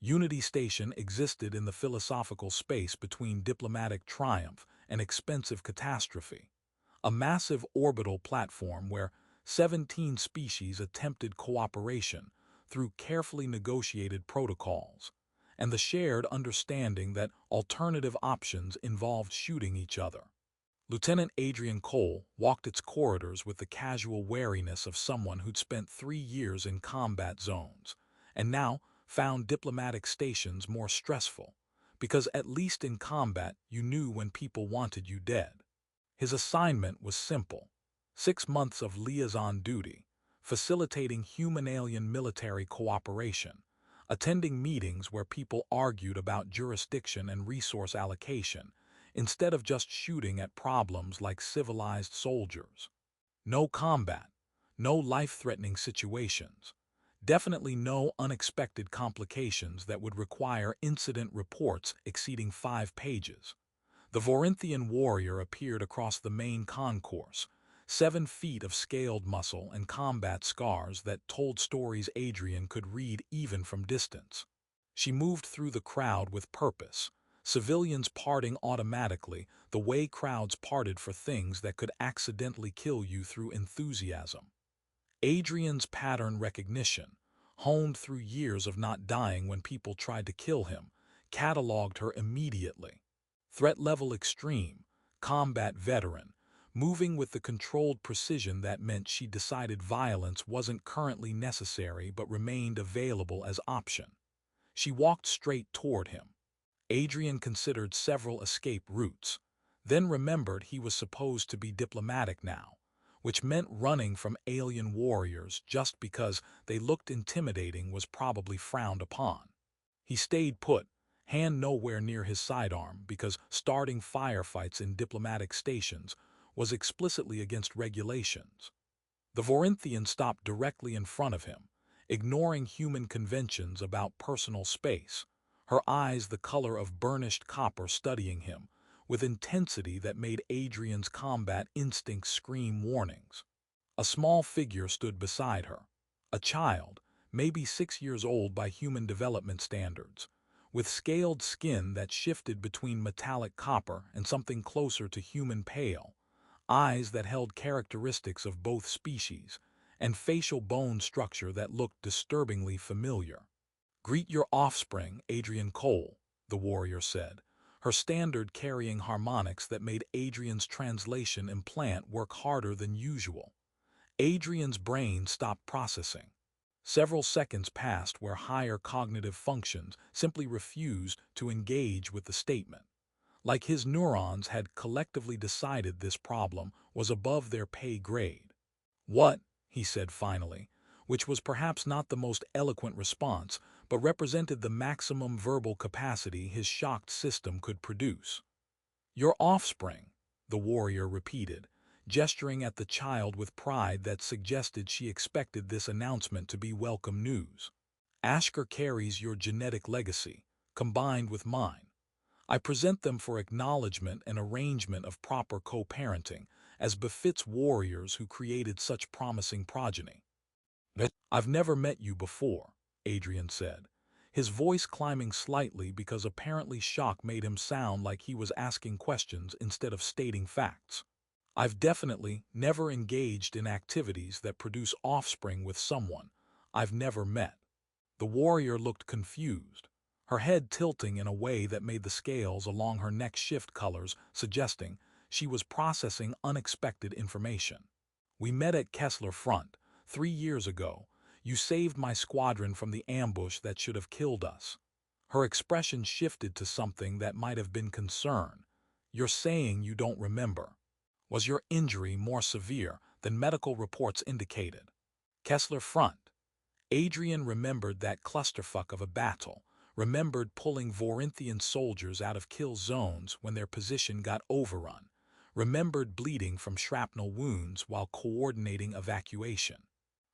Unity Station existed in the philosophical space between diplomatic triumph and expensive catastrophe, a massive orbital platform where 17 species attempted cooperation through carefully negotiated protocols, and the shared understanding that alternative options involved shooting each other. Lieutenant Adrian Cole walked its corridors with the casual wariness of someone who'd spent 3 years in combat zones, and now found diplomatic stations more stressful, because at least in combat you knew when people wanted you dead. His assignment was simple: 6 months of liaison duty, facilitating human-alien military cooperation, attending meetings where people argued about jurisdiction and resource allocation, instead of just shooting at problems like civilized soldiers. No combat, no life-threatening situations, definitely no unexpected complications that would require incident reports exceeding 5 pages. The Vorinthian warrior appeared across the main concourse, 7 feet of scaled muscle and combat scars that told stories Adrian could read even from distance. She moved through the crowd with purpose, civilians parting automatically the way crowds parted for things that could accidentally kill you through enthusiasm. Adrian's pattern recognition, honed through years of not dying when people tried to kill him, cataloged her immediately. Threat level extreme, combat veteran, moving with the controlled precision that meant she decided violence wasn't currently necessary but remained available as option. She walked straight toward him. Adrian considered several escape routes, then remembered he was supposed to be diplomatic now, which meant running from alien warriors just because they looked intimidating was probably frowned upon. He stayed put, hand nowhere near his sidearm, because starting firefights in diplomatic stations was explicitly against regulations. The Vorinthian stopped directly in front of him, ignoring human conventions about personal space, her eyes the color of burnished copper studying him, with intensity that made Adrian's combat instincts scream warnings. A small figure stood beside her, a child, maybe 6 years old by human development standards, with scaled skin that shifted between metallic copper and something closer to human pale, eyes that held characteristics of both species, and facial bone structure that looked disturbingly familiar. "Greet your offspring, Adrian Cole," the warrior said, her standard carrying harmonics that made Adrian's translation implant work harder than usual. Adrian's brain stopped processing. Several seconds passed where higher cognitive functions simply refused to engage with the statement, like his neurons had collectively decided this problem was above their pay grade. "What?" he said finally, which was perhaps not the most eloquent response, but represented the maximum verbal capacity his shocked system could produce. "Your offspring," the warrior repeated, gesturing at the child with pride that suggested she expected this announcement to be welcome news. "Ashker carries your genetic legacy, combined with mine. I present them for acknowledgment and arrangement of proper co-parenting, as befits warriors who created such promising progeny." "I've never met you before," Adrian said, his voice climbing slightly because apparently shock made him sound like he was asking questions instead of stating facts. "I've definitely never engaged in activities that produce offspring with someone I've never met." The warrior looked confused, her head tilting in a way that made the scales along her neck shift colors, suggesting she was processing unexpected information. "We met at Kessler Front 3 years ago. You saved my squadron from the ambush that should have killed us." Her expression shifted to something that might have been concern. "You're saying you don't remember. Was your injury more severe than medical reports indicated?" Kessler Front. Adrian remembered that clusterfuck of a battle, remembered pulling Vorinthian soldiers out of kill zones when their position got overrun, remembered bleeding from shrapnel wounds while coordinating evacuation.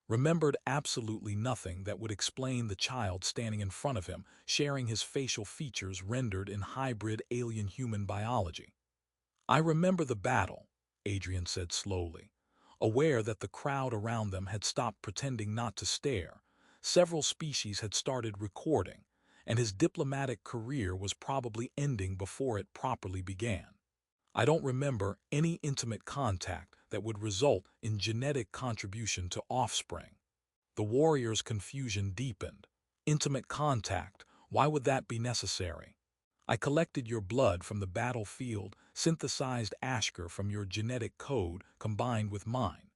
Remembered absolutely nothing that would explain the child standing in front of him, sharing his facial features rendered in hybrid alien-human biology. "I remember the battle," Adrian said slowly, aware that the crowd around them had stopped pretending not to stare. Several species had started recording, and his diplomatic career was probably ending before it properly began. I don't remember any intimate contact that would result in genetic contribution to offspring. The warrior's confusion deepened. Intimate contact, why would that be necessary? I collected your blood from the battlefield, synthesized Ashker from your genetic code combined with mine.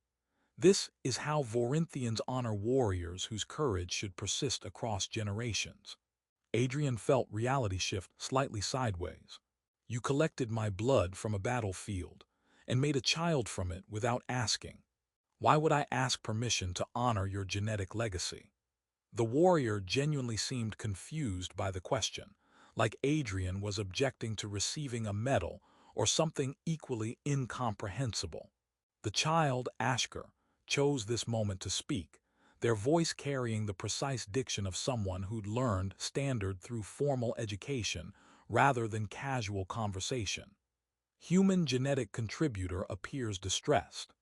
This is how Vorinthians honor warriors whose courage should persist across generations. Adrian felt reality shift slightly sideways. You collected my blood from a battlefield and made a child from it without asking. Why would I ask permission to honor your genetic legacy? The warrior genuinely seemed confused by the question, like Adrian was objecting to receiving a medal or something equally incomprehensible. The child, Ashker, chose this moment to speak, their voice carrying the precise diction of someone who'd learned standard through formal education rather than casual conversation. Human genetic contributor appears distressed.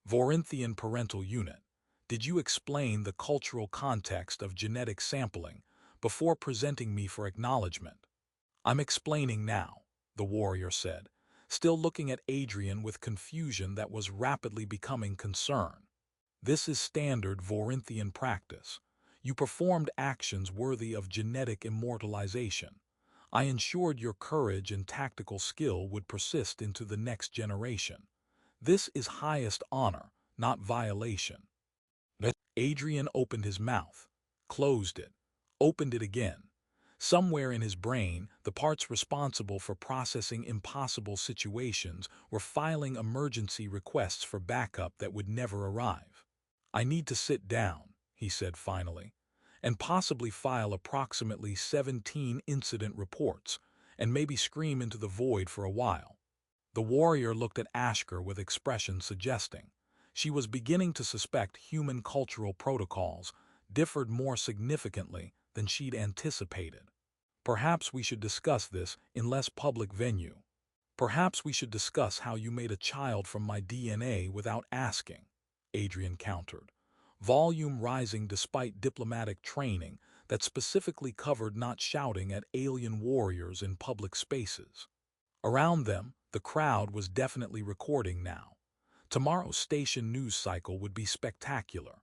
Vorinthian parental unit. Did you explain the cultural context of genetic sampling before presenting me for acknowledgement? I'm explaining now, the warrior said, still looking at Adrian with confusion that was rapidly becoming concern. This is standard Vorinthian practice. You performed actions worthy of genetic immortalization. I ensured your courage and tactical skill would persist into the next generation. This is highest honor, not violation. Adrian opened his mouth, closed it, opened it again. Somewhere in his brain, the parts responsible for processing impossible situations were filing emergency requests for backup that would never arrive. I need to sit down, he said finally, and possibly file approximately 17 incident reports, and maybe scream into the void for a while. The warrior looked at Ashker with expression suggesting she was beginning to suspect human cultural protocols differed more significantly than she'd anticipated. Perhaps we should discuss this in less public venue. Perhaps we should discuss how you made a child from my DNA without asking, Adrian countered, volume rising despite diplomatic training that specifically covered not shouting at alien warriors in public spaces. Around them, the crowd was definitely recording now. Tomorrow's station news cycle would be spectacular.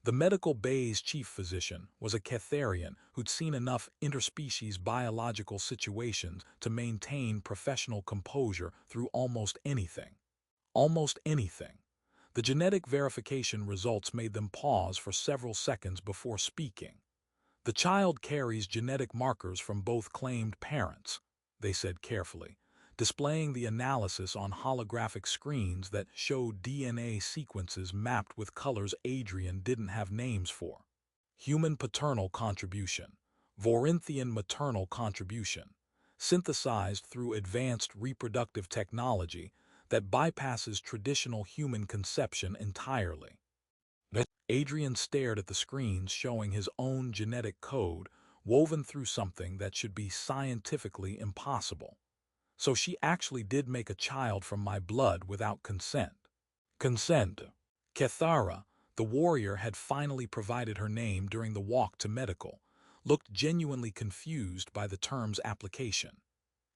The medical bay's chief physician was a Catharian who'd seen enough interspecies biological situations to maintain professional composure through almost anything. Almost anything. The genetic verification results made them pause for several seconds before speaking. The child carries genetic markers from both claimed parents, they said carefully, displaying the analysis on holographic screens that showed DNA sequences mapped with colors Adrian didn't have names for. Human paternal contribution, Vorinthian maternal contribution, synthesized through advanced reproductive technology that bypasses traditional human conception entirely. Adrian stared at the screens showing his own genetic code woven through something that should be scientifically impossible. So she actually did make a child from my blood without consent. Consent. Kethara, the warrior had finally provided her name during the walk to medical, looked genuinely confused by the term's application.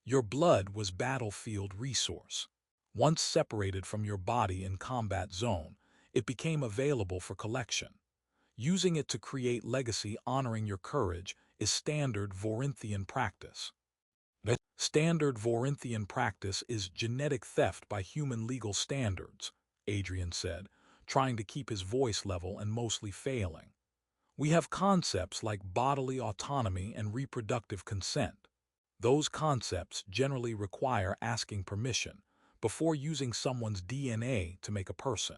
Your blood was battlefield resource. Once separated from your body in combat zone, it became available for collection. Using it to create legacy honoring your courage is standard Vorinthian practice. Standard Vorinthian practice is genetic theft by human legal standards, Adrian said, trying to keep his voice level and mostly failing. We have concepts like bodily autonomy and reproductive consent. Those concepts generally require asking permission before using someone's DNA to make a person.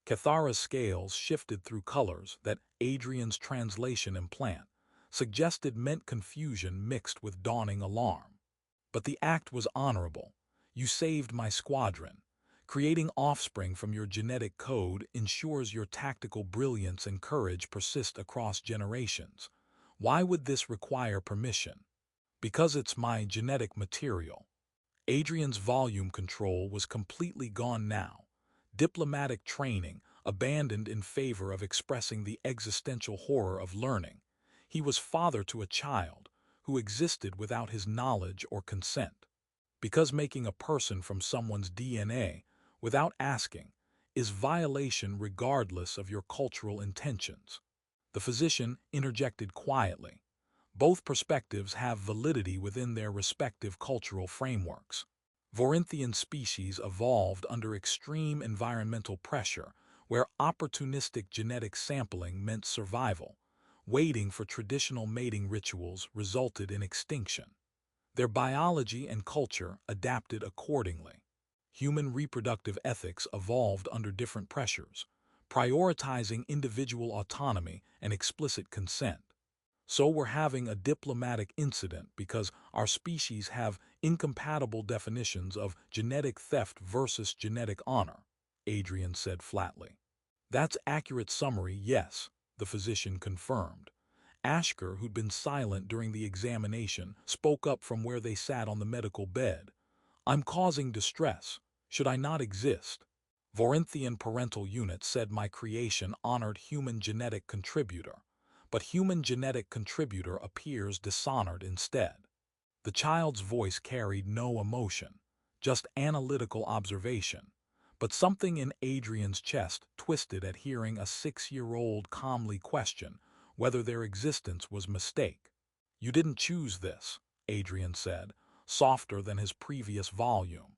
Cathara's scales shifted through colors that Adrian's translation implant suggested meant confusion mixed with dawning alarm. But the act was honorable. You saved my squadron. Creating offspring from your genetic code ensures your tactical brilliance and courage persist across generations. Why would this require permission? Because it's my genetic material. Adrian's volume control was completely gone now. Diplomatic training abandoned in favor of expressing the existential horror of learning. He was father to a child who existed without his knowledge or consent. Because making a person from someone's DNA, without asking, is violation regardless of your cultural intentions. The physician interjected quietly. Both perspectives have validity within their respective cultural frameworks. Vorinthian species evolved under extreme environmental pressure, where opportunistic genetic sampling meant survival. Waiting for traditional mating rituals resulted in extinction. Their biology and culture adapted accordingly. Human reproductive ethics evolved under different pressures, prioritizing individual autonomy and explicit consent. So we're having a diplomatic incident because our species have incompatible definitions of genetic theft versus genetic honor, Adrian said flatly. That's accurate summary, yes, the physician confirmed. Ashker, who'd been silent during the examination, spoke up from where they sat on the medical bed. I'm causing distress. Should I not exist? Vorinthian parental unit said my creation honored human genetic contributor, but human genetic contributor appears dishonored instead. The child's voice carried no emotion, just analytical observation, but something in Adrian's chest twisted at hearing a 6-year-old calmly question whether their existence was mistake. You didn't choose this, Adrian said, softer than his previous volume.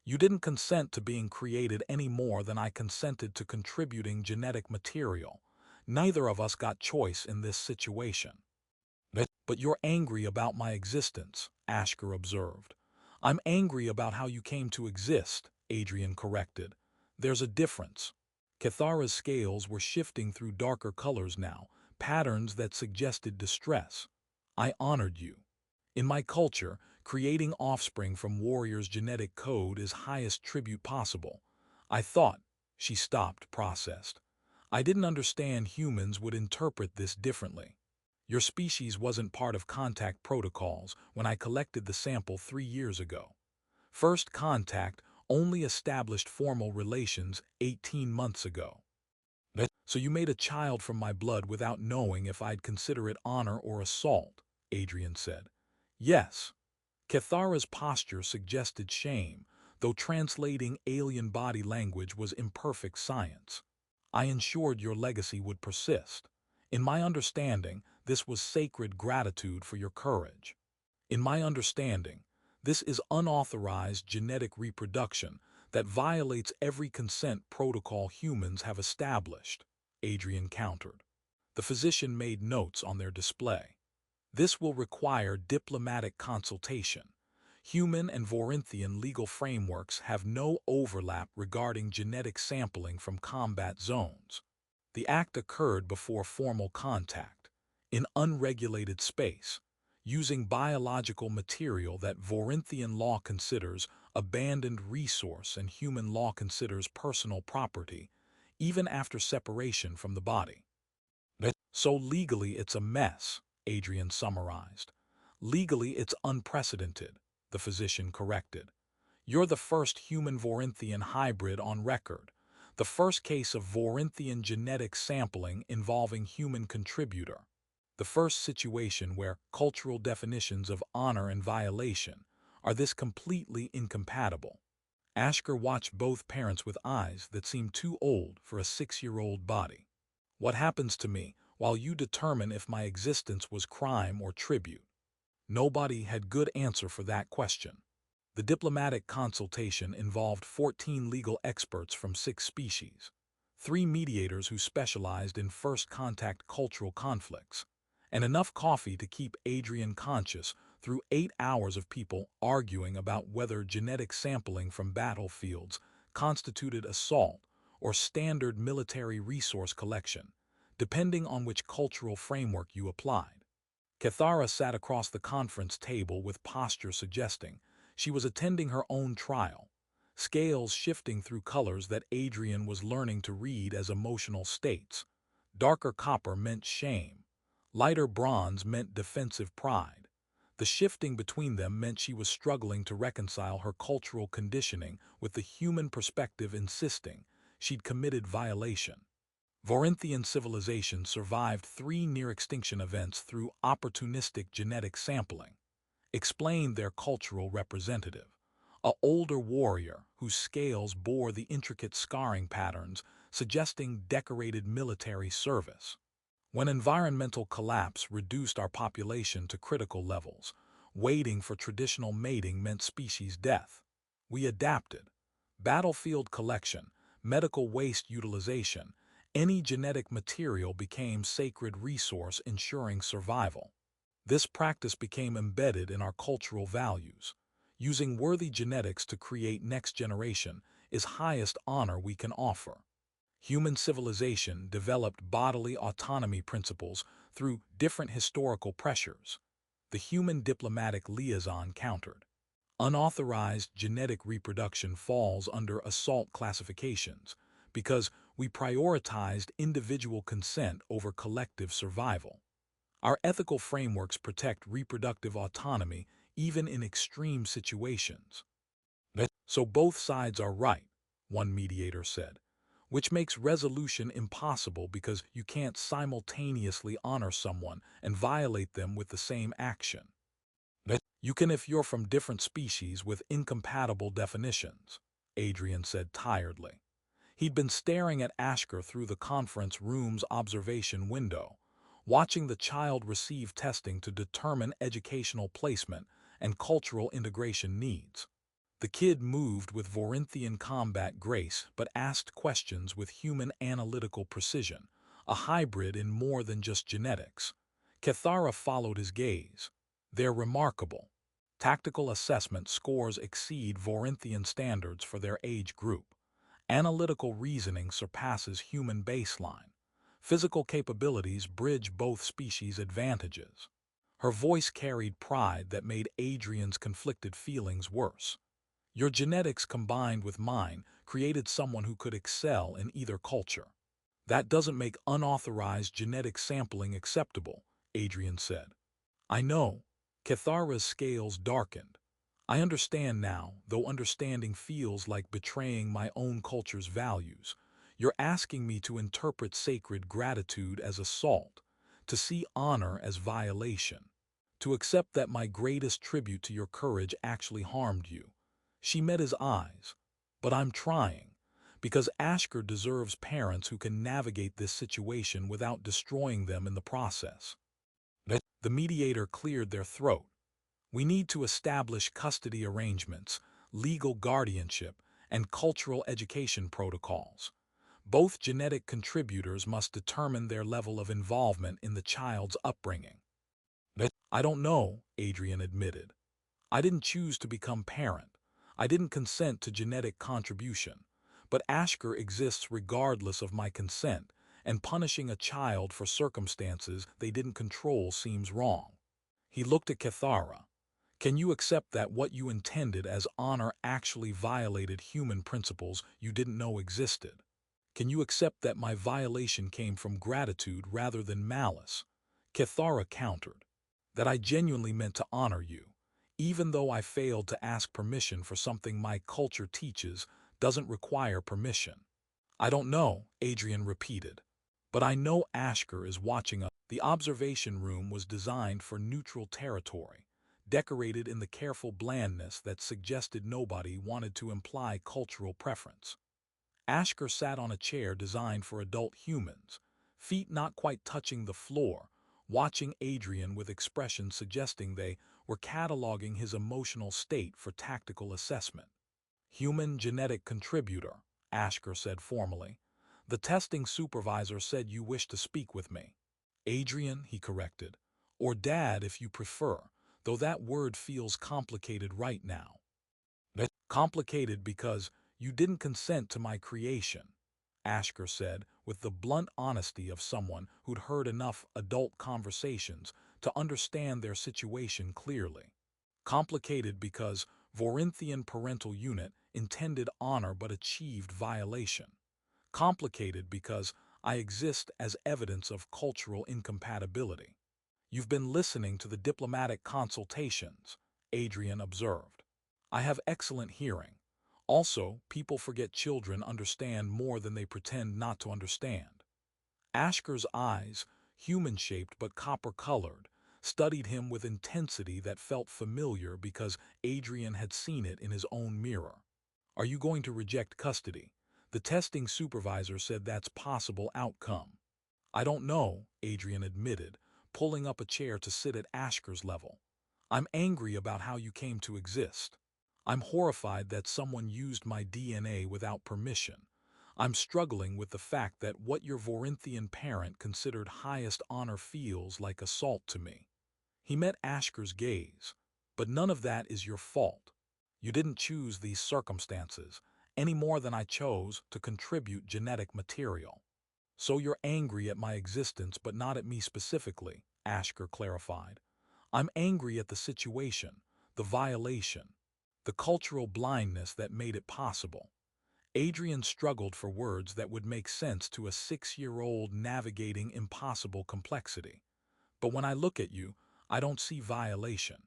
You didn't consent to being created any more than I consented to contributing genetic material. Neither of us got choice in this situation. But you're angry about my existence, Ashker observed. I'm angry about how you came to exist, Adrian corrected. There's a difference. Cathara's scales were shifting through darker colors now, patterns that suggested distress. I honored you. In my culture, creating offspring from warriors' genetic code is highest tribute possible. I thought, she stopped, processed. I didn't understand humans would interpret this differently. Your species wasn't part of contact protocols when I collected the sample 3 years ago. First contact only established formal relations 18 months ago. So you made a child from my blood without knowing if I'd consider it honor or assault, Adrian said. Yes. Cathara's posture suggested shame, though translating alien body language was imperfect science. I ensured your legacy would persist. In my understanding, this was sacred gratitude for your courage. In my understanding, this is unauthorized genetic reproduction that violates every consent protocol humans have established, Adrian countered. The physician made notes on their display. This will require diplomatic consultation. Human and Vorinthian legal frameworks have no overlap regarding genetic sampling from combat zones. The act occurred before formal contact, in unregulated space, using biological material that Vorinthian law considers abandoned resource and human law considers personal property, even after separation from the body. So legally it's a mess, Adrian summarized. Legally it's unprecedented, the physician corrected. You're the first human-Vorinthian hybrid on record, the first case of Vorinthian genetic sampling involving human contributor, the first situation where cultural definitions of honor and violation are this completely incompatible. Ashker watched both parents with eyes that seemed too old for a 6-year-old body. What happens to me while you determine if my existence was crime or tribute? Nobody had good answer for that question. The diplomatic consultation involved 14 legal experts from 6 species, 3 mediators who specialized in first-contact cultural conflicts, and enough coffee to keep Adrian conscious through 8 hours of people arguing about whether genetic sampling from battlefields constituted assault or standard military resource collection, depending on which cultural framework you applied. Cathara sat across the conference table with posture suggesting she was attending her own trial, scales shifting through colors that Adrian was learning to read as emotional states. Darker copper meant shame. Lighter bronze meant defensive pride. The shifting between them meant she was struggling to reconcile her cultural conditioning with the human perspective insisting she'd committed violation. Vorinthian civilization survived 3 near-extinction events through opportunistic genetic sampling. Explained their cultural representative, a older warrior whose scales bore the intricate scarring patterns suggesting decorated military service. When environmental collapse reduced our population to critical levels, waiting for traditional mating meant species death. We adapted. Battlefield collection, medical waste utilization, any genetic material became sacred resource ensuring survival. This practice became embedded in our cultural values. Using worthy genetics to create next generation is highest honor we can offer. Human civilization developed bodily autonomy principles through different historical pressures. The human diplomatic liaison countered. Unauthorized genetic reproduction falls under assault classifications because we prioritized individual consent over collective survival. Our ethical frameworks protect reproductive autonomy even in extreme situations. So both sides are right, one mediator said, which makes resolution impossible because you can't simultaneously honor someone and violate them with the same action. You can if you're from different species with incompatible definitions, Adrian said tiredly. He'd been staring at Ashker through the conference room's observation window, watching the child receive testing to determine educational placement and cultural integration needs. The kid moved with Vorinthian combat grace but asked questions with human analytical precision, a hybrid in more than just genetics. Cathara followed his gaze. They're remarkable. Tactical assessment scores exceed Vorinthian standards for their age group. Analytical reasoning surpasses human baseline. Physical capabilities bridge both species' advantages. Her voice carried pride that made Adrian's conflicted feelings worse. Your genetics combined with mine created someone who could excel in either culture. That doesn't make unauthorized genetic sampling acceptable, Adrian said. I know. Cathara's scales darkened. I understand now, though understanding feels like betraying my own culture's values. You're asking me to interpret sacred gratitude as assault, to see honor as violation, to accept that my greatest tribute to your courage actually harmed you. She met his eyes. But I'm trying, because Ashker deserves parents who can navigate this situation without destroying them in the process. The mediator cleared their throat. We need to establish custody arrangements, legal guardianship, and cultural education protocols. Both genetic contributors must determine their level of involvement in the child's upbringing. I don't know, Adrian admitted. I didn't choose to become parent. I didn't consent to genetic contribution. But Ashker exists regardless of my consent, and punishing a child for circumstances they didn't control seems wrong. He looked at Cathara. Can you accept that what you intended as honor actually violated human principles you didn't know existed? Can you accept that my violation came from gratitude rather than malice? Cathara countered. That I genuinely meant to honor you, even though I failed to ask permission for something my culture teaches doesn't require permission. I don't know, Adrian repeated. But I know Ashker is watching us. The observation room was designed for neutral territory, decorated in the careful blandness that suggested nobody wanted to imply cultural preference. Ashker sat on a chair designed for adult humans, feet not quite touching the floor, watching Adrian with expressions suggesting they were cataloging his emotional state for tactical assessment. Human genetic contributor, Ashker said formally. The testing supervisor said you wish to speak with me. Adrian, he corrected. Or Dad if you prefer, though that word feels complicated right now. Complicated because you didn't consent to my creation, Ashker said with the blunt honesty of someone who'd heard enough adult conversations to understand their situation clearly. Complicated because Vorinthian parental unit intended honor but achieved violation. Complicated because I exist as evidence of cultural incompatibility. You've been listening to the diplomatic consultations, Adrian observed. I have excellent hearing. Also, people forget children understand more than they pretend not to understand. Ashker's eyes, human-shaped but copper-colored, studied him with intensity that felt familiar because Adrian had seen it in his own mirror. Are you going to reject custody? The testing supervisor said that's possible outcome. I don't know, Adrian admitted, pulling up a chair to sit at Ashker's level. I'm angry about how you came to exist. I'm horrified that someone used my DNA without permission. I'm struggling with the fact that what your Vorinthian parent considered highest honor feels like assault to me. He met Ashker's gaze. But none of that is your fault. You didn't choose these circumstances, any more than I chose to contribute genetic material. So you're angry at my existence but not at me specifically, Ashker clarified. I'm angry at the situation, the violation, the cultural blindness that made it possible. Adrian struggled for words that would make sense to a 6-year-old navigating impossible complexity. But when I look at you, I don't see violation.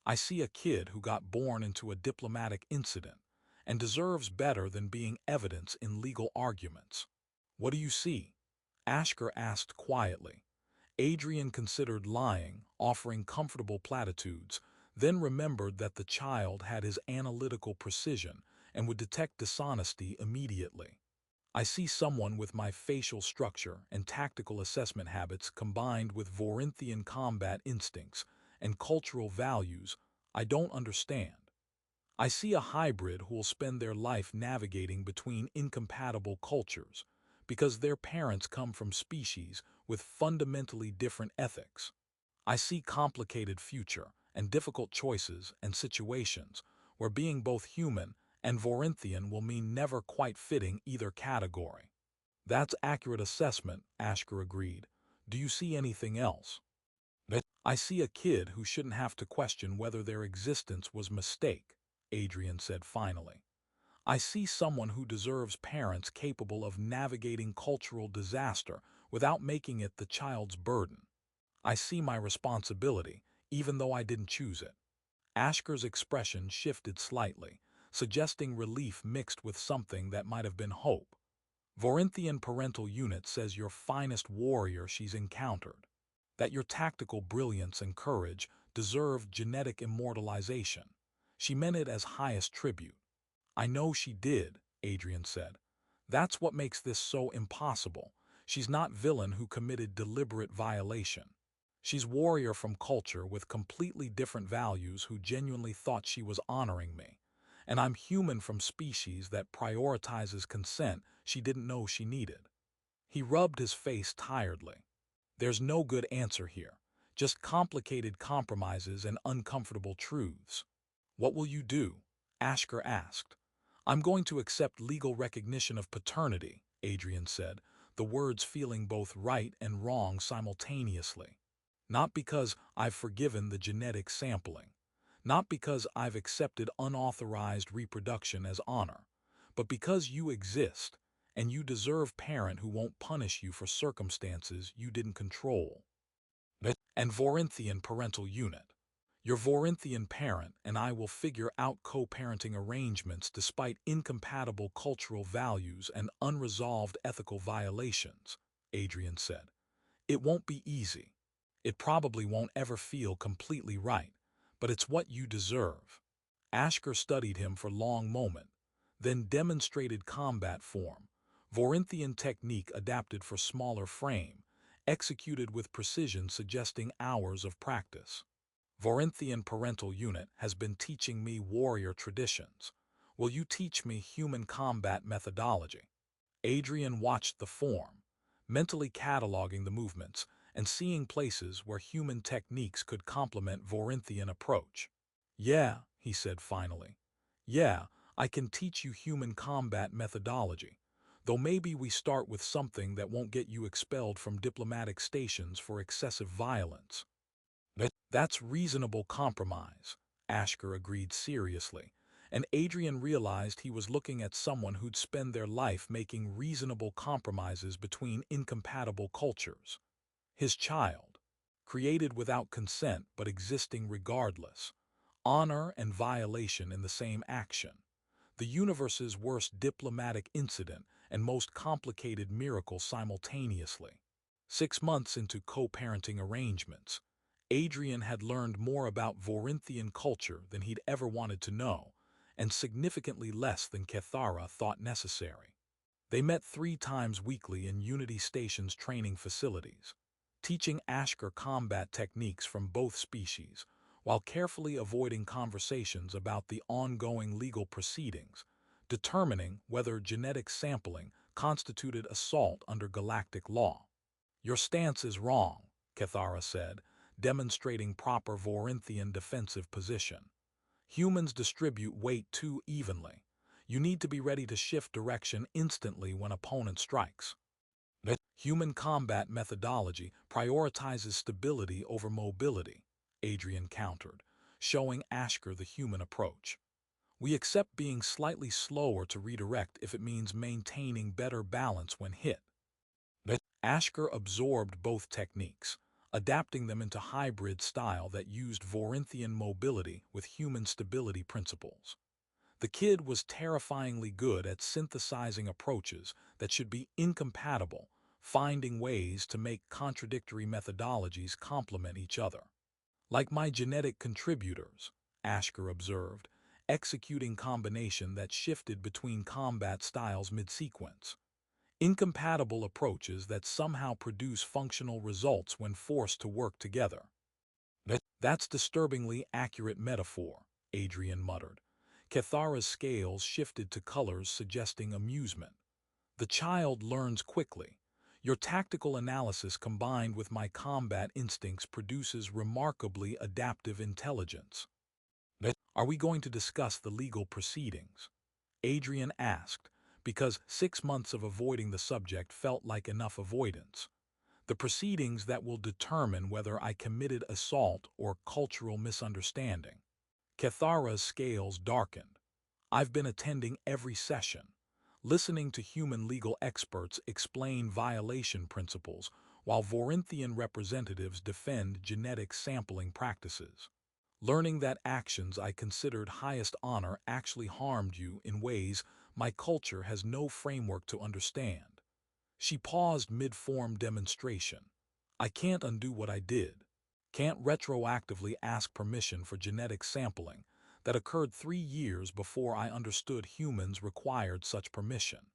I see a kid who got born into a diplomatic incident and deserves better than being evidence in legal arguments. What do you see? Ashker asked quietly. Adrian considered lying, offering comfortable platitudes, then remembered that the child had his analytical precision and would detect dishonesty immediately. I see someone with my facial structure and tactical assessment habits combined with Vorinthian combat instincts and cultural values I don't understand. I see a hybrid who will spend their life navigating between incompatible cultures because their parents come from species with fundamentally different ethics. I see complicated future and difficult choices and situations where being both human and Vorinthian will mean never quite fitting either category. That's accurate assessment, Ashker agreed. Do you see anything else? I see a kid who shouldn't have to question whether their existence was mistake, Adrian said finally. I see someone who deserves parents capable of navigating cultural disaster without making it the child's burden. I see my responsibility, even though I didn't choose it. Ashker's expression shifted slightly, suggesting relief mixed with something that might have been hope. Vorinthian parental unit says your finest warrior she's encountered, that your tactical brilliance and courage deserve genetic immortalization. She meant it as highest tribute. I know she did, Adrian said. That's what makes this so impossible. She's not villain who committed deliberate violation. She's warrior from culture with completely different values who genuinely thought she was honoring me. And I'm human from species that prioritizes consent she didn't know she needed. He rubbed his face tiredly. There's no good answer here, just complicated compromises and uncomfortable truths. What will you do? Ashker asked. I'm going to accept legal recognition of paternity, Adrian said, the words feeling both right and wrong simultaneously. Not because I've forgiven the genetic sampling, not because I've accepted unauthorized reproduction as honor, but because you exist, and you deserve parent who won't punish you for circumstances you didn't control. And Vorinthian parental unit. Your Vorinthian parent and I will figure out co-parenting arrangements despite incompatible cultural values and unresolved ethical violations, Adrian said. It won't be easy. It probably won't ever feel completely right, but it's what you deserve. Ashker studied him for a long moment, then demonstrated combat form, Vorinthian technique adapted for smaller frame, executed with precision suggesting hours of practice. Vorinthian parental unit has been teaching me warrior traditions. Will you teach me human combat methodology? Adrian watched the form, mentally cataloging the movements and seeing places where human techniques could complement Vorinthian approach. Yeah, he said finally. Yeah, I can teach you human combat methodology, though maybe we start with something that won't get you expelled from diplomatic stations for excessive violence. That's reasonable compromise, Ashker agreed seriously, and Adrian realized he was looking at someone who'd spend their life making reasonable compromises between incompatible cultures. His child, created without consent but existing regardless, honor and violation in the same action, the universe's worst diplomatic incident and most complicated miracle simultaneously. 6 months into co-parenting arrangements, Adrian had learned more about Vorinthian culture than he'd ever wanted to know, and significantly less than Kethara thought necessary. They met 3 times weekly in Unity Station's training facilities, teaching Ashker combat techniques from both species, while carefully avoiding conversations about the ongoing legal proceedings, determining whether genetic sampling constituted assault under galactic law. "Your stance is wrong," Kethara said, demonstrating proper Vorinthian defensive position. "Humans distribute weight too evenly. You need to be ready to shift direction instantly when opponent strikes. Human combat methodology prioritizes stability over mobility," Adrian countered, showing Ashker the human approach. "We accept being slightly slower to redirect if it means maintaining better balance when hit." Ashker absorbed both techniques, adapting them into hybrid style that used Vorinthian mobility with human stability principles. The kid was terrifyingly good at synthesizing approaches that should be incompatible, finding ways to make contradictory methodologies complement each other. "Like my genetic contributors," Ashker observed, executing combination that shifted between combat styles mid-sequence. "Incompatible approaches that somehow produce functional results when forced to work together." "That's disturbingly accurate metaphor," Adrian muttered. Kethara's scales shifted to colors suggesting amusement. "The child learns quickly. Your tactical analysis combined with my combat instincts produces remarkably adaptive intelligence." "Are we going to discuss the legal proceedings?" Adrian asked, because 6 months of avoiding the subject felt like enough avoidance. "The proceedings that will determine whether I committed assault or cultural misunderstanding." Kethara's scales darkened. "I've been attending every session, listening to human legal experts explain violation principles while Vorinthian representatives defend genetic sampling practices. Learning that actions I considered highest honor actually harmed you in ways my culture has no framework to understand." She paused mid-form demonstration. "I can't undo what I did. Can't retroactively ask permission for genetic sampling that occurred 3 years before I understood humans required such permission.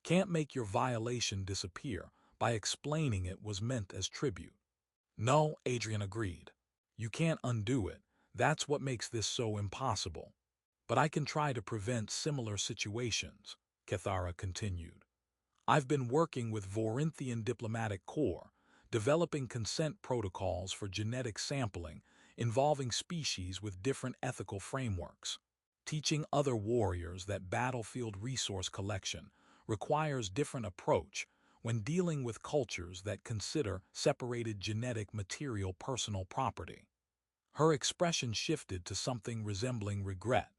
Can't make your violation disappear by explaining it was meant as tribute." "No," Adrian agreed. "You can't undo it. That's what makes this so impossible. But I can try to prevent similar situations," Kethara continued. "I've been working with Vorinthian Diplomatic Corps, developing consent protocols for genetic sampling involving species with different ethical frameworks. Teaching other warriors that battlefield resource collection requires different approach when dealing with cultures that consider separated genetic material personal property." Her expression shifted to something resembling regret.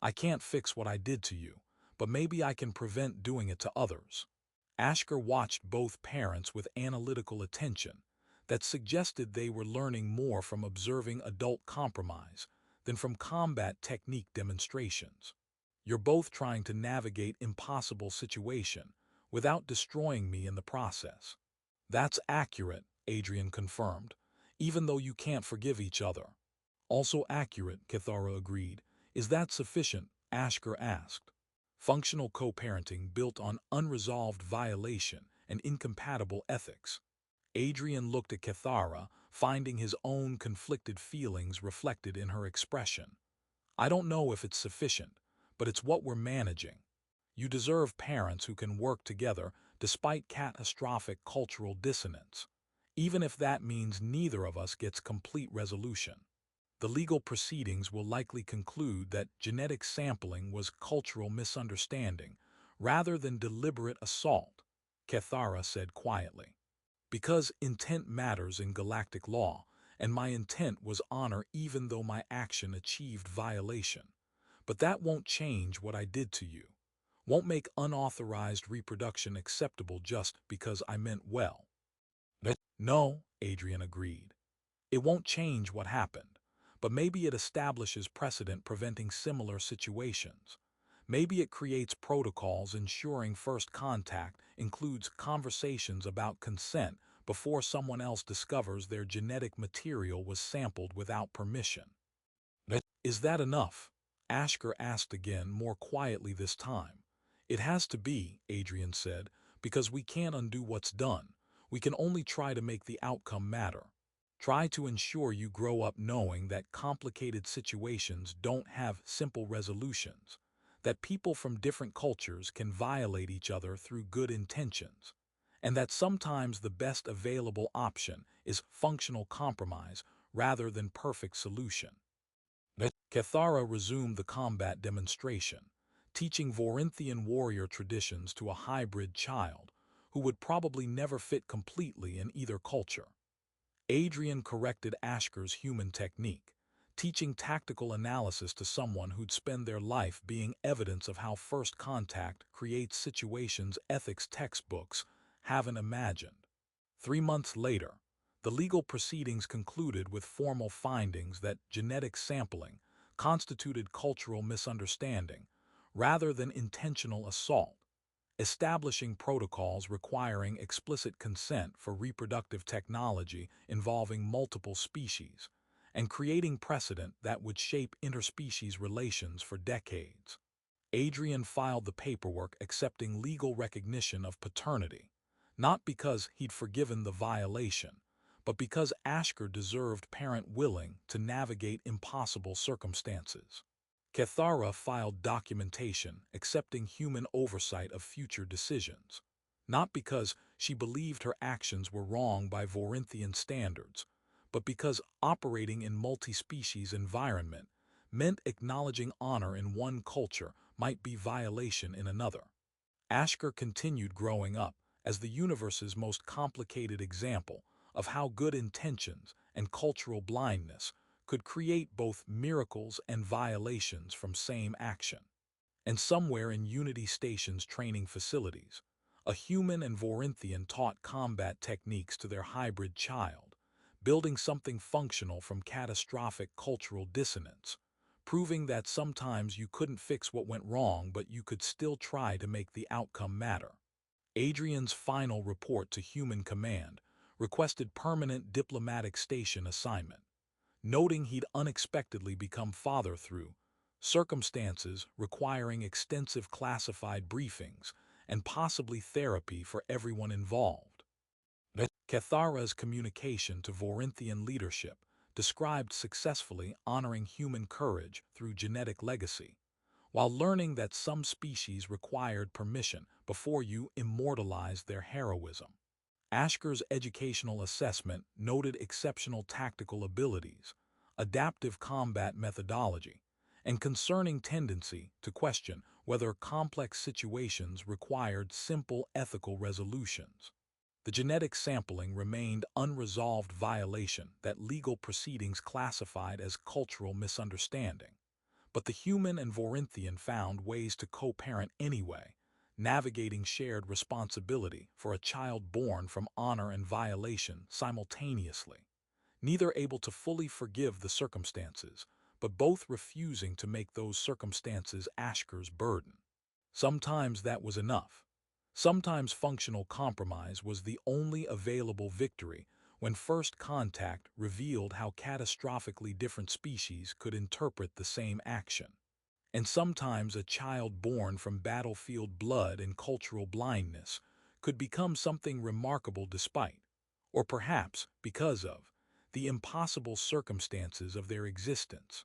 "I can't fix what I did to you, but maybe I can prevent doing it to others." Ashker watched both parents with analytical attention that suggested they were learning more from observing adult compromise than from combat technique demonstrations. "You're both trying to navigate impossible situation without destroying me in the process." "That's accurate," Adrian confirmed, "even though you can't forgive each other." "Also accurate," Kethara agreed. "Is that sufficient?" Ashker asked. "Functional co-parenting built on unresolved violation and incompatible ethics." Adrian looked at Kethara, finding his own conflicted feelings reflected in her expression. "I don't know if it's sufficient, but it's what we're managing. You deserve parents who can work together despite catastrophic cultural dissonance, even if that means neither of us gets complete resolution. The legal proceedings will likely conclude that genetic sampling was cultural misunderstanding rather than deliberate assault," Kethara said quietly. "Because intent matters in galactic law, and my intent was honor even though my action achieved violation. But that won't change what I did to you. Won't make unauthorized reproduction acceptable just because I meant well." "No," Adrian agreed. "It won't change what happened, but maybe it establishes precedent preventing similar situations. Maybe it creates protocols ensuring first contact includes conversations about consent before someone else discovers their genetic material was sampled without permission. Is that enough? Ashker asked again, more quietly this time. It has to be, Adrian said, because we can't undo what's done. We can only try to make the outcome matter. Try to ensure you grow up knowing that complicated situations don't have simple resolutions, that people from different cultures can violate each other through good intentions, and that sometimes the best available option is functional compromise rather than perfect solution. Cathara resumed the combat demonstration, teaching Vorinthian warrior traditions to a hybrid child who would probably never fit completely in either culture. Adrian corrected Ashker's human technique, teaching tactical analysis to someone who'd spend their life being evidence of how first contact creates situations ethics textbooks haven't imagined. 3 months later, the legal proceedings concluded with formal findings that genetic sampling constituted cultural misunderstanding rather than intentional assault, establishing protocols requiring explicit consent for reproductive technology involving multiple species, and creating precedent that would shape interspecies relations for decades. Adrian filed the paperwork accepting legal recognition of paternity, not because he'd forgiven the violation, but because Ashker deserved parent willing to navigate impossible circumstances. Cathara filed documentation accepting human oversight of future decisions, not because she believed her actions were wrong by Vorinthian standards, but because operating in multi-species environment meant acknowledging honor in one culture might be violation in another. Ashker continued growing up as the universe's most complicated example of how good intentions and cultural blindness could create both miracles and violations from same action. And somewhere in Unity Station's training facilities, a human and Vorinthian taught combat techniques to their hybrid child, building something functional from catastrophic cultural dissonance, proving that sometimes you couldn't fix what went wrong but you could still try to make the outcome matter. Adrian's final report to Human Command requested permanent diplomatic station assignment, noting he'd unexpectedly become father through circumstances requiring extensive classified briefings and possibly therapy for everyone involved. Cathara's communication to Vorinthian leadership described successfully honoring human courage through genetic legacy, while learning that some species required permission before you immortalized their heroism. Ashker's educational assessment noted exceptional tactical abilities, adaptive combat methodology, and concerning tendency to question whether complex situations required simple ethical resolutions. The genetic sampling remained unresolved violation that legal proceedings classified as cultural misunderstanding, but the human and Vorinthian found ways to co-parent anyway, navigating shared responsibility for a child born from honor and violation simultaneously, neither able to fully forgive the circumstances, but both refusing to make those circumstances Ashker's burden. Sometimes that was enough. Sometimes functional compromise was the only available victory when first contact revealed how catastrophically different species could interpret the same action. And sometimes a child born from battlefield blood and cultural blindness could become something remarkable despite, or perhaps because of, the impossible circumstances of their existence.